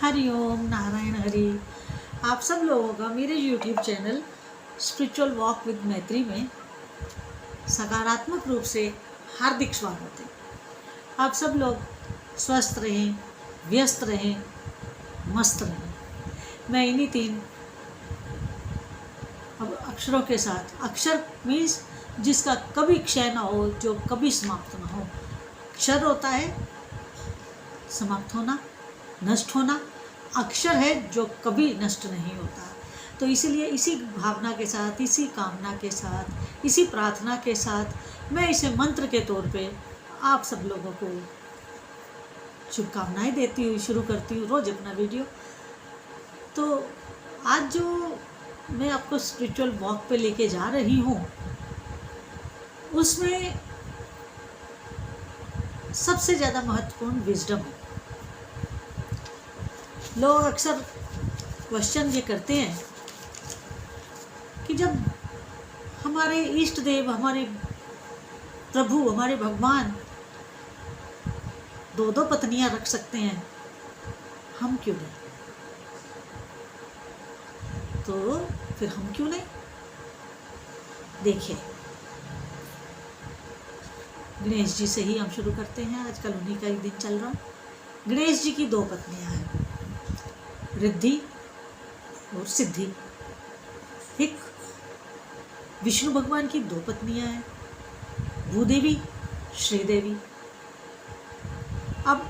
हरिओम नारायण हरि। आप सब लोगों का मेरे YouTube channel spiritual walk with मैत्री में सकारात्मक रूप से हार्दिक स्वागत है। आप सब लोग स्वस्थ रहें, व्यस्त रहें, मस्त रहें। मैं इन्हीं 3 अब अक्षरों के साथ, अक्षर मीन्स जिसका कभी क्षय ना हो, जो कभी समाप्त ना हो। क्षर होता है समाप्त होना, नष्ट होना। अक्षर है जो कभी नष्ट नहीं होता। तो इसीलिए इसी भावना के साथ, इसी कामना के साथ, इसी प्रार्थना के साथ मैं इसे मंत्र के तौर पे आप सब लोगों को शुभकामनाएं देती हुई शुरू करती हूँ रोज़ अपना वीडियो। तो आज जो मैं आपको स्पिरिचुअल वॉक पे लेके जा रही हूँ, उसमें सबसे ज़्यादा महत्वपूर्ण विजडम है। लोग अक्सर क्वेश्चन ये करते हैं कि जब हमारे इष्ट देव, हमारे प्रभु, हमारे भगवान 2 पत्नियां रख सकते हैं, हम क्यों नहीं? तो फिर हम क्यों नहीं? देखिए, गणेश जी से ही हम शुरू करते हैं। आजकल उन्हीं का एक दिन चल रहा। गणेश जी की 2 पत्नियां हैं, रिद्धि और सिद्धि। ठीक, विष्णु भगवान की 2 पत्नियां हैं, भूदेवी, श्रीदेवी। अब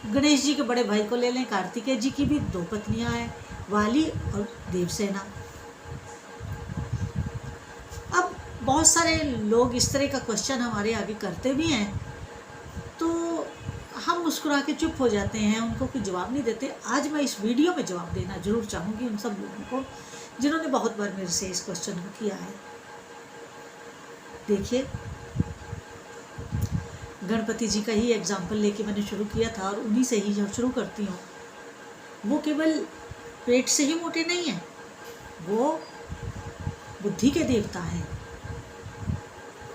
गणेश जी के बड़े भाई को ले लें, कार्तिकेय जी की भी 2 पत्नियां हैं, वाली और देवसेना। अब बहुत सारे लोग इस तरह का क्वेश्चन हमारे आगे करते भी हैं, तो हम मुस्कुरा के चुप हो जाते हैं, उनको कोई जवाब नहीं देते। आज मैं इस वीडियो में जवाब देना जरूर चाहूँगी उन सब लोगों को जिन्होंने बहुत बार मेरे से इस क्वेश्चन को किया है। देखिए, गणपति जी का ही एग्जाम्पल लेके मैंने शुरू किया था और उन्हीं से ही जब शुरू करती हूँ। वो केवल पेट से ही मोटे नहीं हैं, वो बुद्धि के देवता हैं,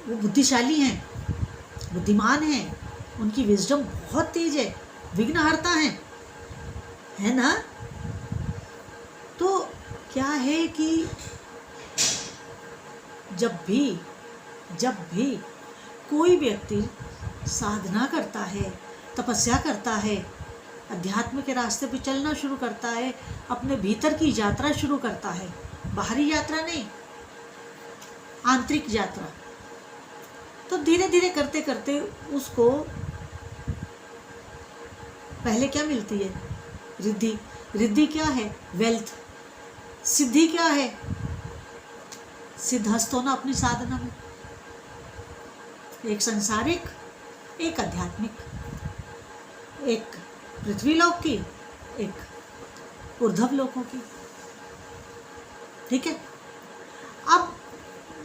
वो बुद्धिशाली हैं, बुद्धिमान हैं, उनकी विजडम बहुत तेज है, विघ्नहर्ता है ना। तो क्या है कि जब भी कोई व्यक्ति साधना करता है, तपस्या करता है, अध्यात्म के रास्ते पे चलना शुरू करता है, अपने भीतर की यात्रा शुरू करता है, बाहरी यात्रा नहीं, आंतरिक यात्रा, तो धीरे धीरे करते करते उसको पहले क्या मिलती है? रिद्धि। रिद्धि क्या है? वेल्थ। सिद्धि क्या है? सिद्धहस्त होना अपनी साधना में, एक संसारिक, एक आध्यात्मिक, एक पृथ्वी लोक की, एक ऊर्ध्व लोकों की। ठीक है। अब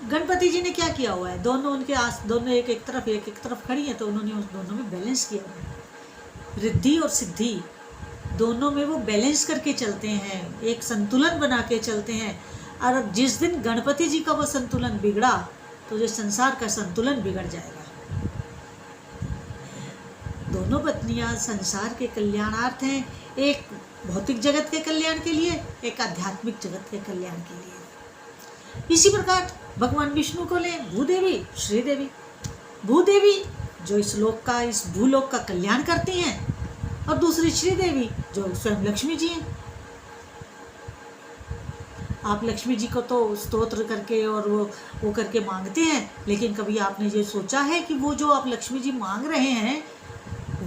गणपति जी ने क्या किया हुआ है? दोनों एक तरफ खड़ी हैं, तो उन्होंने उस दोनों में बैलेंस किया हुआ है। रिद्धि और सिद्धि दोनों में वो बैलेंस करके चलते हैं, एक संतुलन बना के चलते हैं। और जिस दिन गणपति जी का वो संतुलन बिगड़ा, तो जो संसार का संतुलन बिगड़ जाएगा। दोनों पत्नियां संसार के कल्याणार्थ हैं, एक भौतिक जगत के कल्याण के लिए, एक आध्यात्मिक जगत के कल्याण के लिए। इसी प्रकार भगवान विष्णु को लें, भूदेवी, श्रीदेवी। भूदेवी जो इस भूलोक का कल्याण करती हैं, और दूसरी श्रीदेवी जो स्वयं लक्ष्मी जी हैं। आप लक्ष्मी जी को तो स्तोत्र करके और वो करके मांगते हैं, लेकिन कभी आपने ये सोचा है कि वो जो आप लक्ष्मी जी मांग रहे हैं,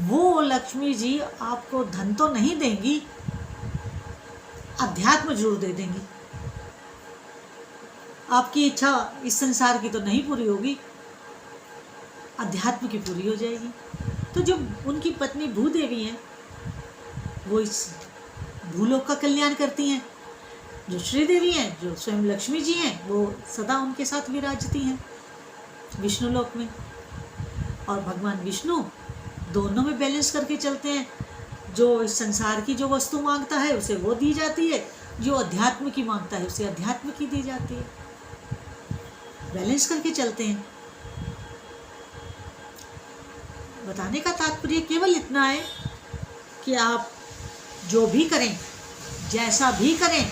वो लक्ष्मी जी आपको धन तो नहीं देंगी, अध्यात्म जरूर दे देंगी। आपकी इच्छा इस संसार की तो नहीं पूरी होगी, अध्यात्म की पूरी हो जाएगी। तो जो उनकी पत्नी भूदेवी हैं, वो इस भूलोक का कल्याण करती हैं। जो श्रीदेवी हैं, जो स्वयं लक्ष्मी जी हैं, वो सदा उनके साथ विराजती हैं विष्णु लोक में। और भगवान विष्णु दोनों में बैलेंस करके चलते हैं। जो इस संसार की जो वस्तु मांगता है, उसे वो दी जाती है, जो अध्यात्म की मांगता है, उसे अध्यात्म की दी जाती है। बैलेंस करके चलते हैं। बताने का तात्पर्य केवल इतना है कि आप जो भी करें, जैसा भी करें,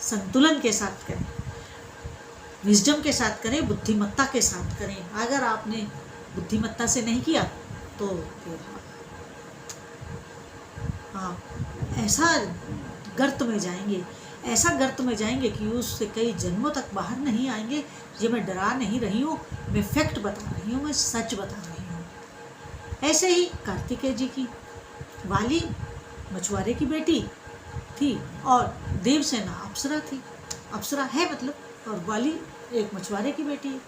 संतुलन के साथ करें, विजडम के साथ करें, बुद्धिमत्ता के साथ करें। अगर आपने बुद्धिमत्ता से नहीं किया तो फिर आप ऐसा गर्त में जाएंगे, ऐसा गर्त में जाएंगे कि उससे कई जन्मों तक बाहर नहीं आएंगे। ये मैं डरा नहीं रही हूँ, मैं फैक्ट बता रही हूँ, मैं सच बता रही हूँ। ऐसे ही कार्तिकेय जी की वाली मछुआरे की बेटी थी और देवसेना अप्सरा थी, अप्सरा है मतलब, और वाली एक मछुआरे की बेटी है।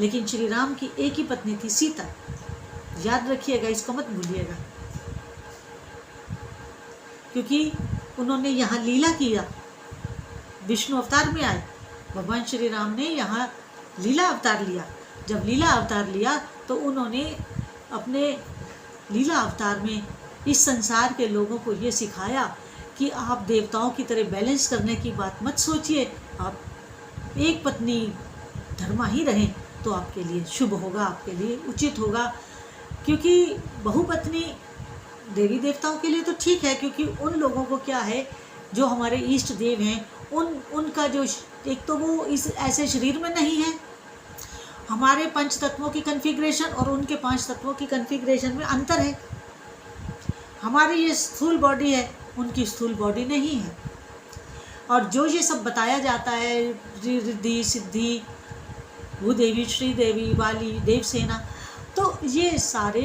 लेकिन श्री राम की एक ही पत्नी थी, सीता। याद रखिएगा, इसको मत भूलिएगा, क्योंकि उन्होंने यहाँ लीला किया। विष्णु अवतार में आए, भगवान श्री राम ने यहाँ लीला अवतार लिया। जब लीला अवतार लिया तो उन्होंने अपने लीला अवतार में इस संसार के लोगों को ये सिखाया कि आप देवताओं की तरह बैलेंस करने की बात मत सोचिए। आप एक पत्नी धर्मा ही रहें तो आपके लिए शुभ होगा, आपके लिए उचित होगा। क्योंकि बहुपत्नी देवी देवताओं के लिए तो ठीक है, क्योंकि उन लोगों को क्या है, जो हमारे इष्ट देव हैं, उनका जो एक तो वो इस ऐसे शरीर में नहीं है। हमारे 5 तत्वों की कन्फिग्रेशन और उनके 5 तत्वों की कन्फिग्रेशन में अंतर है। हमारी ये स्थूल बॉडी है, उनकी स्थूल बॉडी नहीं है। और जो ये सब बताया जाता है, रिद्धि सिद्धि, भूदेवी, श्रीदेवी, वाली, देवसेना, तो ये सारे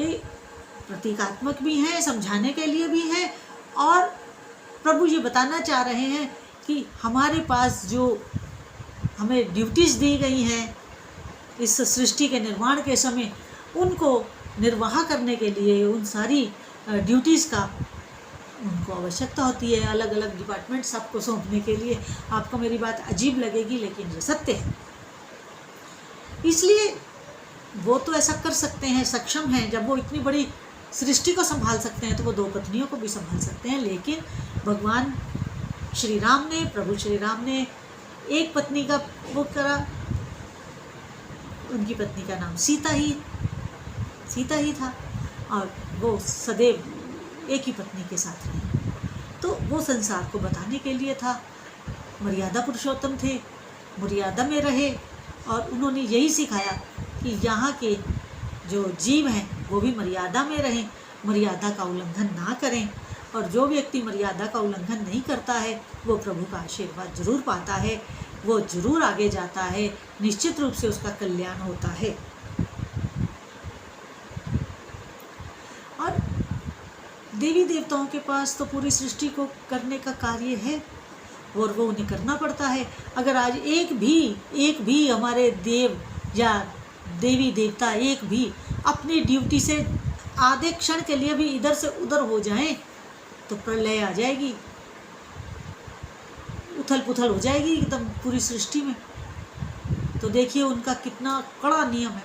प्रतीकात्मक भी हैं, समझाने के लिए भी है। और प्रभु ये बताना चाह रहे हैं कि हमारे पास जो हमें ड्यूटीज़ दी गई हैं इस सृष्टि के निर्माण के समय, उनको निर्वाह करने के लिए, उन सारी ड्यूटीज़ का उनको आवश्यकता होती है। अलग अलग डिपार्टमेंट सबको सौंपने के लिए। आपको मेरी बात अजीब लगेगी, लेकिन ये सत्य है। इसलिए वो तो ऐसा कर सकते हैं, सक्षम हैं। जब वो इतनी बड़ी सृष्टि को संभाल सकते हैं तो वो 2 पत्नियों को भी संभाल सकते हैं। लेकिन भगवान श्री राम ने, प्रभु श्री राम ने एक पत्नी का वो करा। उनकी पत्नी का नाम सीता ही था और वो सदैव एक ही पत्नी के साथ रहे। तो वो संसार को बताने के लिए था। मर्यादा पुरुषोत्तम थे, मर्यादा में रहे और उन्होंने यही सिखाया कि यहाँ के जो जीव हैं वो भी मर्यादा में रहें, मर्यादा का उल्लंघन ना करें। और जो व्यक्ति मर्यादा का उल्लंघन नहीं करता है वो प्रभु का आशीर्वाद जरूर पाता है, वो जरूर आगे जाता है, निश्चित रूप से उसका कल्याण होता है। और देवी देवताओं के पास तो पूरी सृष्टि को करने का कार्य है और वो उन्हें करना पड़ता है। अगर आज एक भी हमारे देव या देवी देवता एक भी अपनी ड्यूटी से आधे क्षण के लिए भी इधर से उधर हो जाएं तो प्रलय आ जाएगी, उथल पुथल हो जाएगी एकदम पूरी सृष्टि में। तो देखिए उनका कितना कड़ा नियम है।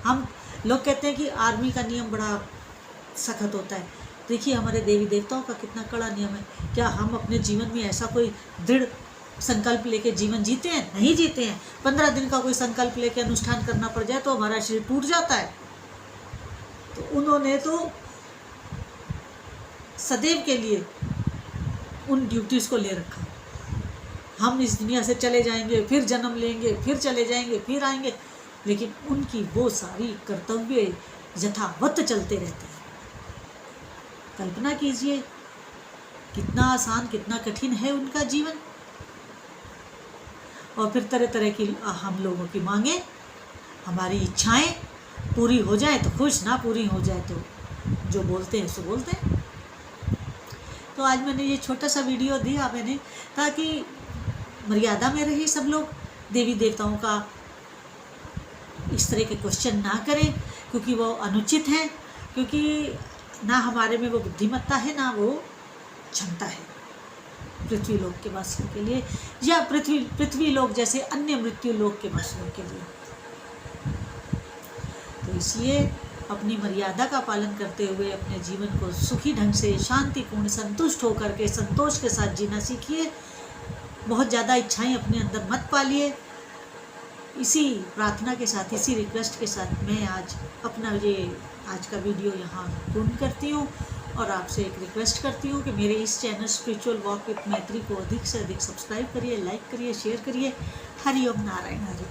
हम लोग कहते हैं कि आर्मी का नियम बड़ा सख्त होता है, देखिए हमारे देवी देवताओं का कितना कड़ा नियम है। क्या हम अपने जीवन में ऐसा कोई दृढ़ संकल्प लेके जीवन जीते हैं? नहीं जीते हैं। 15 दिन का कोई संकल्प लेके अनुष्ठान करना पड़ जाए तो हमारा शरीर टूट जाता है। तो उन्होंने तो सदैव के लिए उन ड्यूटीज़ को ले रखा। हम इस दुनिया से चले जाएंगे, फिर जन्म लेंगे, फिर चले जाएंगे, फिर आएंगे, लेकिन उनकी वो सारी कर्तव्य यथावत चलते रहते हैं। कल्पना कीजिए कितना आसान, कितना कठिन है उनका जीवन। और फिर तरह तरह की हम लोगों की मांगे, हमारी इच्छाएं पूरी हो जाए तो खुश, ना पूरी हो जाए तो जो बोलते हैं सो बोलते हैं। तो आज मैंने ये छोटा सा वीडियो दिया मैंने, ताकि मर्यादा में रहे सब लोग, देवी देवताओं का इस तरह के क्वेश्चन ना करें, क्योंकि वो अनुचित हैं। क्योंकि ना हमारे में वो बुद्धिमत्ता है, ना वो क्षमता है पृथ्वी लोक के वासियों के लिए, या पृथ्वी लोक जैसे अन्य मृत्यु लोक के वासियों के लिए। तो इसलिए अपनी मर्यादा का पालन करते हुए अपने जीवन को सुखी ढंग से, शांतिपूर्ण, संतुष्ट होकर के, संतोष के साथ जीना सीखिए। बहुत ज़्यादा इच्छाएं अपने अंदर मत पालिए। इसी प्रार्थना के साथ, इसी रिक्वेस्ट के साथ मैं आज अपना ये आज का वीडियो यहाँ पूर्ण करती हूँ और आपसे एक रिक्वेस्ट करती हूँ कि मेरे इस चैनल स्पिरिचुअल वॉक विद मैत्री को अधिक से अधिक सब्सक्राइब करिए, लाइक करिए, शेयर करिए। हरि ओम नारायण हरि।